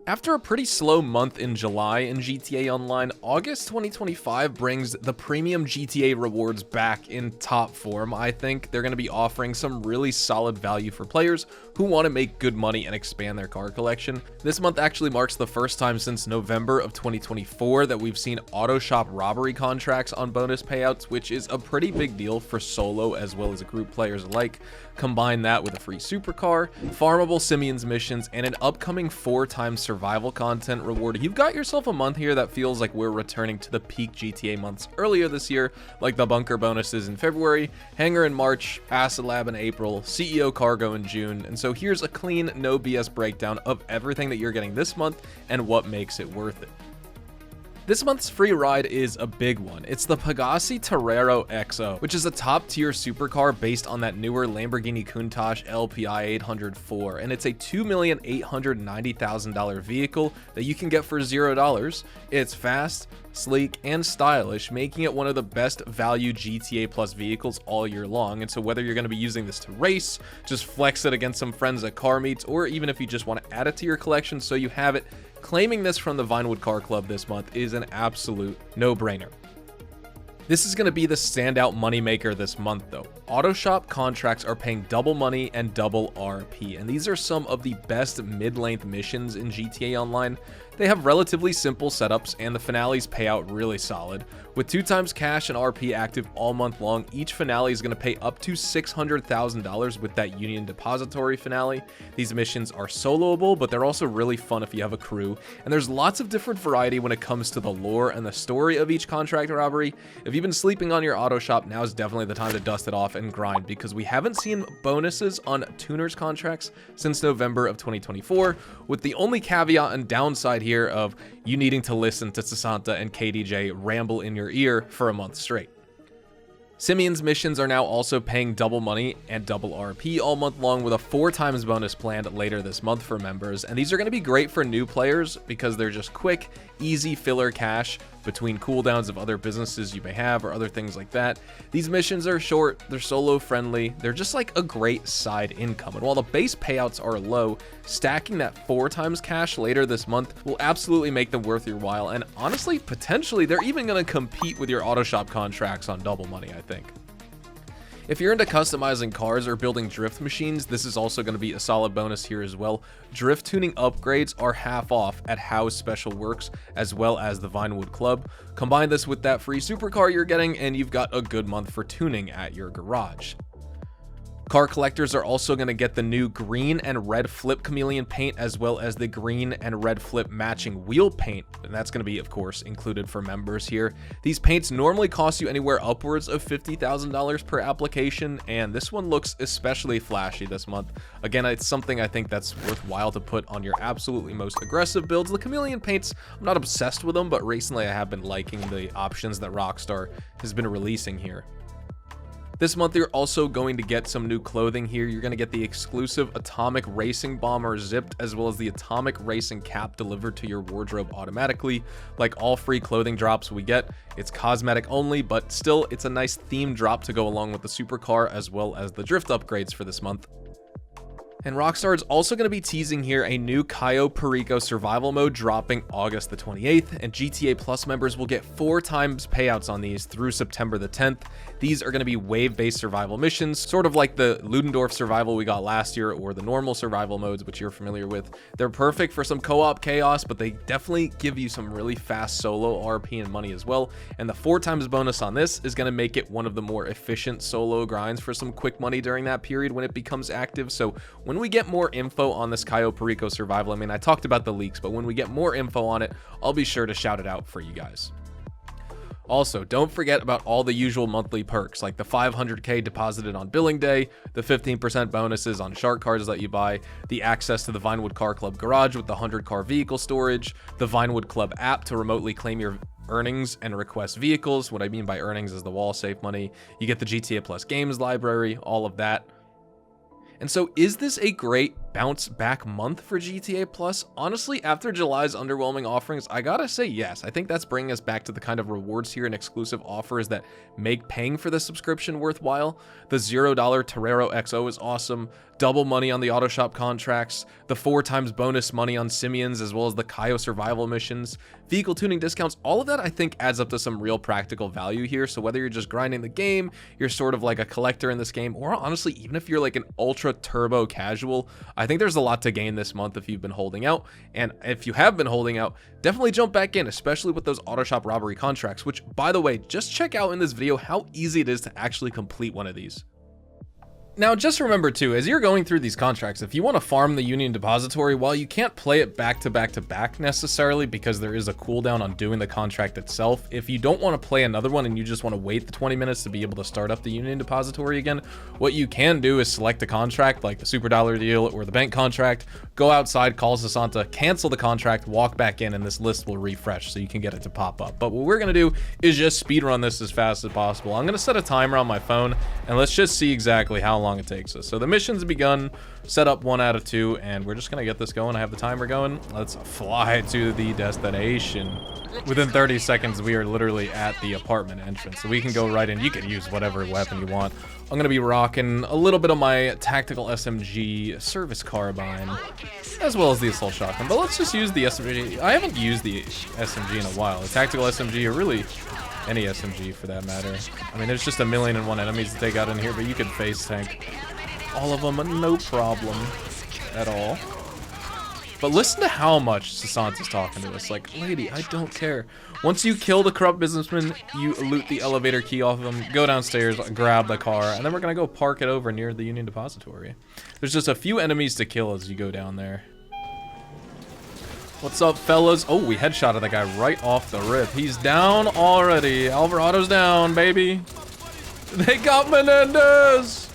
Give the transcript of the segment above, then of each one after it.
After a pretty slow month in July in GTA Online, August 2025 brings the premium GTA rewards back in top form. I think they're going to be offering some really solid value for players who want to make good money and expand their car collection. This month actually marks the first time since November of 2024 that we've seen auto shop robbery contracts on bonus payouts, which is a pretty big deal for solo as well as group players alike. Combine that with a free supercar, farmable Simeon's missions, and an upcoming 4-time survival content reward. You've got yourself a month here that feels like we're returning to the peak GTA months earlier this year, like the bunker bonuses in February, hangar in March, acid lab in April, CEO cargo in June. And so here's a clean, no BS breakdown of everything that you're getting this month and what makes it worth it. This month's free ride is a big one. It's the Pegassi Torero XO, which is a top-tier supercar based on that newer Lamborghini Countach LPI 804, and it's a $2,890,000 vehicle that you can get for $0. It's fast, sleek, and stylish, making it one of the best value GTA Plus vehicles all year long. And so whether you're going to be using this to race, just flex it against some friends at car meets, or even if you just want to add it to your collection so you have it, claiming this from the Vinewood Car Club this month is an absolute no-brainer. This is going to be the standout moneymaker this month though. Auto shop contracts are paying double money and double RP, and these are some of the best mid-length missions in GTA Online. They have relatively simple setups, and the finales pay out really solid. With 2x cash and RP active all month long, each finale is going to pay up to $600,000 with that Union Depository finale. These missions are soloable, but they're also really fun if you have a crew, and there's lots of different variety when it comes to the lore and the story of each contract robbery. If you've been sleeping on your auto shop, now is definitely the time to dust it off and grind, because we haven't seen bonuses on tuners contracts since November of 2024, with the only caveat and downside here of you needing to listen to Sasanta and KDJ ramble in your ear for a month straight. Simeon's missions are now also paying double money and double RP all month long, with a 4x bonus planned later this month for members. And these are going to be great for new players because they're just quick, easy filler cash between cooldowns of other businesses you may have or other things like that. These missions are short, they're solo friendly, they're just like a great side income. And while the base payouts are low, stacking that 4x cash later this month will absolutely make them worth your while. And honestly, potentially, they're even going to compete with your auto shop contracts on double money, I think. If you're into customizing cars or building drift machines, this is also going to be a solid bonus here as well. Drift tuning upgrades are half off at How Special Works as well as the Vinewood Club. Combine this with that free supercar you're getting, and you've got a good month for tuning at your garage. Car collectors are also going to get the new green and red flip chameleon paint, as well as the green and red flip matching wheel paint, and that's going to be, of course, included for members here. These paints normally cost you anywhere upwards of $50,000 per application, and this one looks especially flashy this month. Again, it's something I think that's worthwhile to put on your absolutely most aggressive builds. The chameleon paints, I'm not obsessed with them, but recently I have been liking the options that Rockstar has been releasing here. This month, you're also going to get some new clothing here. You're going to get the exclusive Atomic Racing Bomber zipped, as well as the Atomic Racing cap delivered to your wardrobe automatically. Like all free clothing drops we get, it's cosmetic only, but still, it's a nice theme drop to go along with the supercar, as well as the drift upgrades for this month. And Rockstar is also going to be teasing here a new Cayo Perico survival mode dropping August the 28th, and GTA Plus members will get 4x payouts on these through September the 10th. These are going to be wave-based survival missions, sort of like the Ludendorff survival we got last year, or the normal survival modes, which you're familiar with. They're perfect for some co-op chaos, but they definitely give you some really fast solo RP and money as well. And the 4x bonus on this is going to make it one of the more efficient solo grinds for some quick money during that period when it becomes active. So when we get more info on this Cayo Perico survival, I mean, I talked about the leaks, but when we get more info on it, I'll be sure to shout it out for you guys. Also, don't forget about all the usual monthly perks, like the 500k deposited on billing day, the 15% bonuses on shark cards that you buy, the access to the Vinewood Car Club garage with the 100-car vehicle storage, the Vinewood Club app to remotely claim your earnings and request vehicles. What I mean by earnings is the wall safe money. You get the GTA Plus games library, all of that. And so is this a great bounce back month for GTA Plus? Honestly, after July's underwhelming offerings, I gotta say yes. I think that's bringing us back to the kind of rewards here and exclusive offers that make paying for the subscription worthwhile. The $0 Torero XO is awesome. Double money on the auto shop contracts, the 4 times bonus money on Simians, as well as the Kaio survival missions, vehicle tuning discounts. All of that I think adds up to some real practical value here. So whether you're just grinding the game, you're sort of like a collector in this game, or honestly, even if you're like an ultra turbo casual, I think there's a lot to gain this month if you've been holding out. And if you have been holding out, definitely jump back in, especially with those auto shop robbery contracts, which, by the way, just check out in this video how easy it is to actually complete one of these. Now, just remember too, as you're going through these contracts, if you want to farm the Union Depository, while you can't play it back to back to back necessarily because there is a cooldown on doing the contract itself, if you don't want to play another one and you just want to wait the 20 minutes to be able to start up the Union Depository again, what you can do is select a contract like the Super Dollar deal or the bank contract, go outside, call Sasanta, cancel the contract, walk back in, and this list will refresh so you can get it to pop up. But what we're going to do is just speedrun this as fast as possible. I'm going to set a timer on my phone and let's just see exactly how long it takes us. So the mission's begun, set up 1 out of 2, and we're just gonna get this going. I have the timer going. Let's fly to the destination. Within 30 seconds, we are literally at the apartment entrance, so we can go right in. You can use whatever weapon you want. I'm gonna be rocking a little bit of my tactical SMG service carbine, as well as the assault shotgun, but let's just use the SMG. I haven't used the SMG in a while. The tactical SMG, or really any SMG for that matter. I mean, there's just 1,000,001 enemies to take out in here, but you could face tank all of them, no problem at all. But listen to how much Sasanta's talking to us. Like, lady, I don't care. Once you kill the corrupt businessman, you loot the elevator key off of him, go downstairs, grab the car, and then we're gonna go park it over near the Union Depository. There's just a few enemies to kill as you go down there. What's up, fellas? Oh, we headshotted that guy right off the rip. He's down already. Alvarado's down, baby. They got Menendez.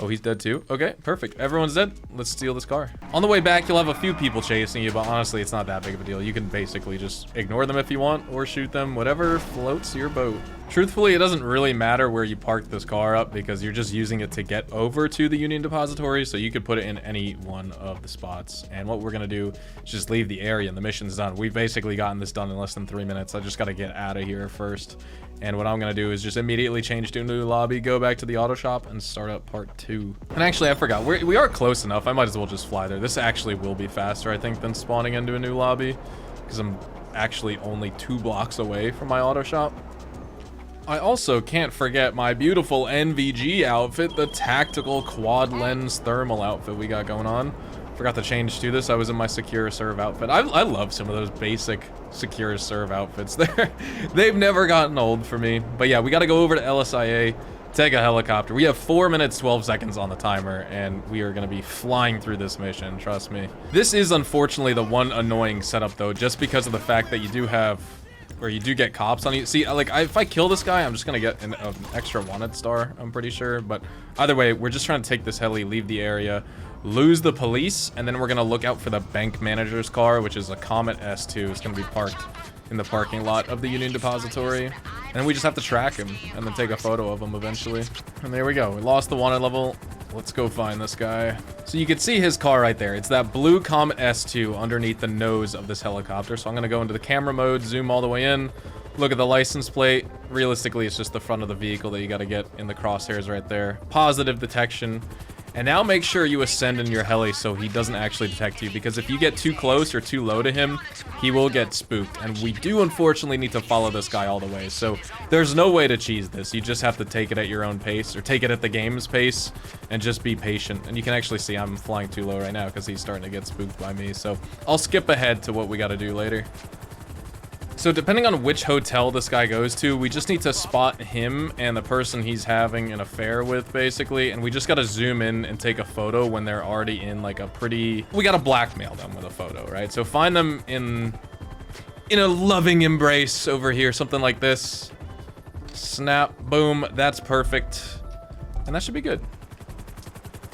Oh, he's dead too? Okay, perfect. Everyone's dead. Let's steal this car. On the way back, you'll have a few people chasing you, but honestly, it's not that big of a deal. You can basically just ignore them if you want, or shoot them, whatever floats your boat. Truthfully, it doesn't really matter where you park this car up because you're just using it to get over to the Union Depository, so you could put it in any one of the spots. And what we're gonna do is just leave the area and the mission's done. We've basically gotten this done in less than 3 minutes. I just gotta get out of here first. And what I'm gonna do is just immediately change to a new lobby, go back to the auto shop, and start up part 2. And actually, I forgot, we are close enough. I might as well just fly there. This actually will be faster, I think, than spawning into a new lobby, because I'm actually only 2 blocks away from my auto shop. I also can't forget my beautiful NVG outfit, the tactical quad lens thermal outfit we got going on. Forgot to change to this. I was in my Secure Serve outfit. I love some of those basic Secure Serve outfits there. They've never gotten old for me. But yeah, we got to go over to LSIA, take a helicopter. We have 4 minutes, 12 seconds on the timer, and we are going to be flying through this mission, trust me. This is unfortunately the one annoying setup though, just because of the fact that you do have, or you do get cops on you. See, like, if I kill this guy, I'm just gonna get an extra wanted star, I'm pretty sure. But either way, we're just trying to take this heli, leave the area, lose the police, and then we're gonna look out for the bank manager's car, which is a Comet S2. It's gonna be parked in the parking lot of the Union Depository. And we just have to track him and then take a photo of him eventually. And there we go. We lost the wanted level. Let's go find this guy. So you can see his car right there. It's that blue Comet S2 underneath the nose of this helicopter. So I'm gonna go into the camera mode, zoom all the way in, look at the license plate. Realistically, it's just the front of the vehicle that you gotta get in the crosshairs right there. Positive detection. And now make sure you ascend in your heli so he doesn't actually detect you, because if you get too close or too low to him, he will get spooked. And we do unfortunately need to follow this guy all the way. So there's no way to cheese this. You just have to take it at your own pace, or take it at the game's pace, and just be patient. And you can actually see I'm flying too low right now because he's starting to get spooked by me. So I'll skip ahead to what we got to do later. So depending on which hotel this guy goes to, we just need to spot him and the person he's having an affair with, basically. And we just got to zoom in and take a photo when they're already in like a pretty... We got to blackmail them with a photo, right? So find them in a loving embrace over here, something like this. Snap, boom, that's perfect. And that should be good.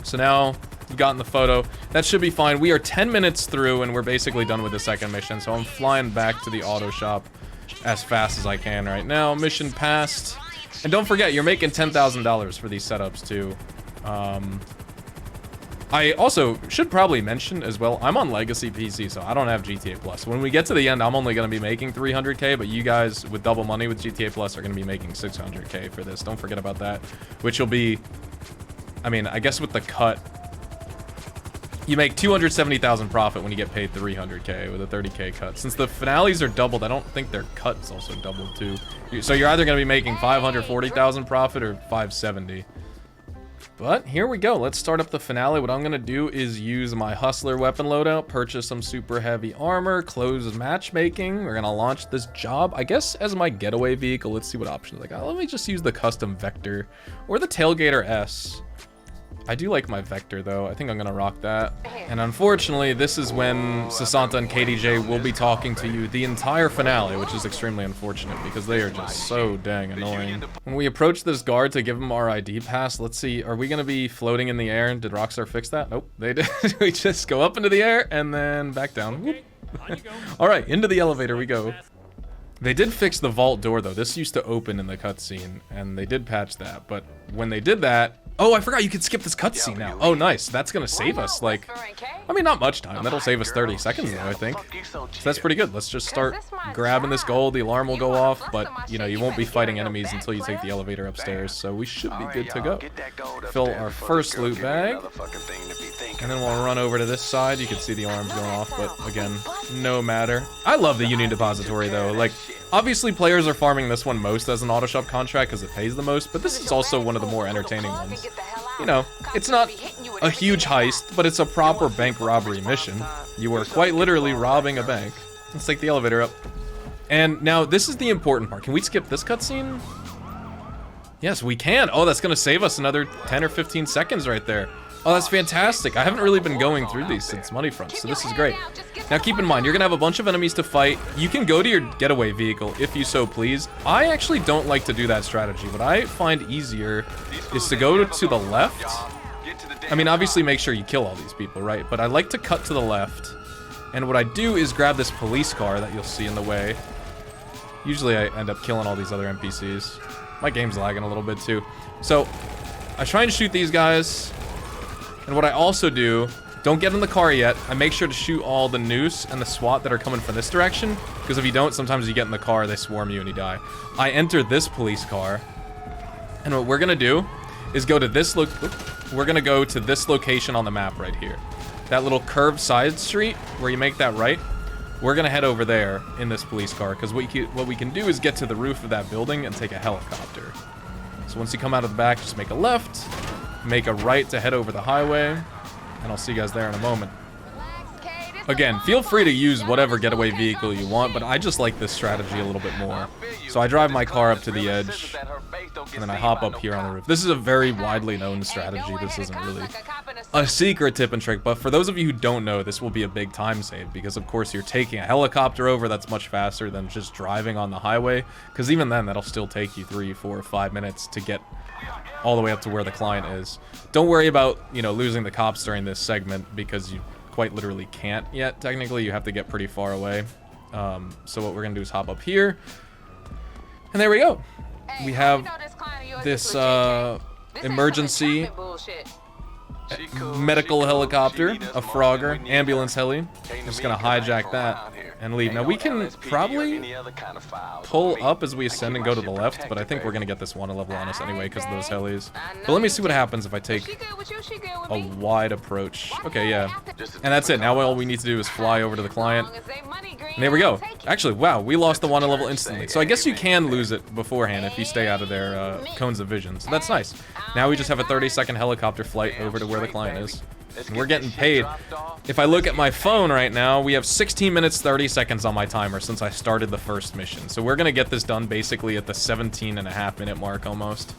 So now we've gotten the photo. That should be fine. We are 10 minutes through and we're basically done with the second mission. So I'm flying back to the auto shop as fast as I can right now. Mission passed. And don't forget, you're making $10,000 for these setups too. I also should probably mention as well, I'm on Legacy PC, so I don't have GTA Plus. When we get to the end, I'm only going to be making 300K, but you guys with double money with GTA Plus are going to be making 600K for this. Don't forget about that, which will be, I mean, I guess with the cut, you make 270,000 profit when you get paid 300K with a 30K cut. Since the finales are doubled, I don't think their cut is also doubled too. So you're either going to be making 540,000 profit or 570. But here we go. Let's start up the finale. What I'm going to do is use my Hustler weapon loadout, purchase some super heavy armor, close matchmaking. We're going to launch this job, I guess, as my getaway vehicle. Let's see what options I got. Let me just use the custom Vector or the Tailgater S. I do like my Vector, though. I think I'm going to rock that. And unfortunately, this is when Sasanta and KDJ will be talking to you the entire finale, which is extremely unfortunate because they are just so dang annoying. When we approach this guard to give him our ID pass, let's see, are we going to be floating in the air? Did Rockstar fix that? Nope, they did. We just go up into the air and then back down. All right, into the elevator we go. They did fix the vault door, though. This used to open in the cutscene, and they did patch that. But when they did that... Oh, I forgot you could skip this cutscene now. Oh, nice. That's going to save us, like... I mean, not much time. That'll save us 30 seconds, though, I think. So that's pretty good. Let's just start grabbing this gold. The alarm will go off, but, you know, you won't be fighting enemies until you take the elevator upstairs. So we should be good to go. Fill our first loot bag. And then we'll run over to this side. You can see the alarms going off, but, again, no matter. I love the Union Depository, though. Like... Obviously, players are farming this one most as an auto shop contract because it pays the most, but this is also one of the more entertaining ones. You know, it's not a huge heist, but it's a proper bank robbery mission. You are quite literally robbing a bank. Let's take the elevator up. And now, this is the important part. Can we skip this cutscene? Yes, we can. Oh, that's going to save us another 10 or 15 seconds right there. Oh, that's fantastic. I haven't really been going through these since Money Front, so this is great. Now, keep in mind, you're going to have a bunch of enemies to fight. You can go to your getaway vehicle if you so please. I actually don't like to do that strategy. What I find easier is to go to the left. I mean, obviously, make sure you kill all these people, right? But I like to cut to the left. And what I do is grab this police car that you'll see in the way. Usually, I end up killing all these other NPCs. My game's lagging a little bit, too. So, I try and shoot these guys. And what I also do, don't get in the car yet. I make sure to shoot all the noose and the SWAT that are coming from this direction. Because if you don't, sometimes you get in the car, they swarm you and you die. I enter this police car. And what we're going to do is go to this we're going to go to this location on the map right here. That little curved side street where you make that right. We're going to head over there in this police car. Because what we can do is get to the roof of that building and take a helicopter. So once you come out of the back, just make a left. Make a right to head over the highway, and I'll see you guys there in a moment. Again, feel free to use whatever getaway vehicle you want, but I just like this strategy a little bit more. So I drive my car up to the edge, and then I hop up here on the roof. This is a very widely known strategy. This isn't really a secret tip and trick, but for those of you who don't know, this will be a big time save, because of course you're taking a helicopter over. That's much faster than just driving on the highway, because even then, that'll still take you 3, 4, 5 minutes to get all the way up to where the client is. Don't worry about, you know, losing the cops during this segment, because you quite literally can't yet. Technically, you have to get pretty far away. So what we're gonna do is hop up here, and there we go. We have this emergency medical helicopter, a Frogger, ambulance heli. I'm just gonna hijack that and leave. Now we can probably pull up as we ascend and go to the left, but I think we're gonna get this one level on us anyway because of those helis. But let me see what happens if I take a wide approach. Okay, yeah. And that's it. Now all we need to do is fly over to the client. And there we go. Actually, wow, we lost the water level instantly. So I guess you can lose it beforehand if you stay out of their cones of vision. So that's nice. Now we just have a 30-second helicopter flight over to where the client is. And we're getting paid. If I look at my phone right now, we have 16 minutes, 30 seconds on my timer since I started the first mission. So we're going to get this done basically at the 17.5-minute mark almost.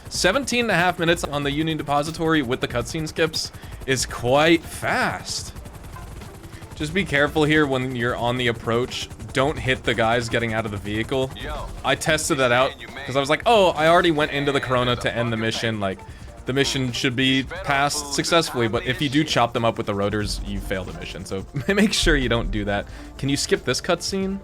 17.5 minutes on the Union Depository with the cutscene skips is quite fast. Just be careful here when you're on the approach. Don't hit the guys getting out of the vehicle. I tested that out because I was like, oh, I already went into the Corona to end the mission. Like, the mission should be passed successfully, but if you do chop them up with the rotors, you fail the mission. So make sure you don't do that. Can you skip this cutscene?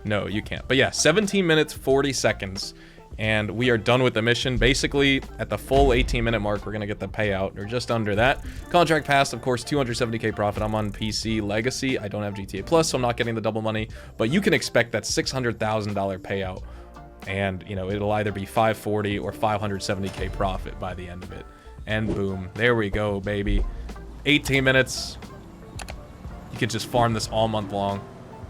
No, you can't. But yeah, 17 minutes, 40 seconds. and we are done with the mission. Basically, at the full 18-minute mark, we're gonna get the payout, or just under that. Contract passed, of course, 270k profit. I'm on PC Legacy. I don't have GTA Plus, so I'm not getting the double money, but you can expect that $600,000 payout, and you know, it'll either be 540 or 570k profit by the end of it. And boom, there we go, baby. 18 minutes. You can just farm this all month long.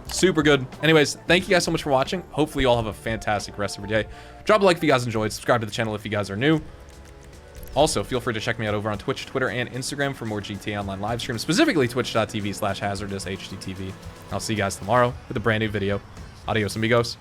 Super good. Anyways, thank you guys so much for watching. Hopefully you all have a fantastic rest of your day. Drop a like if you guys enjoyed. Subscribe to the channel if you guys are new. Also, feel free to check me out over on Twitch, Twitter, and Instagram for more GTA Online live streams, specifically twitch.tv/hazardoushtv. I'll see you guys tomorrow with a brand new video. Adios, amigos.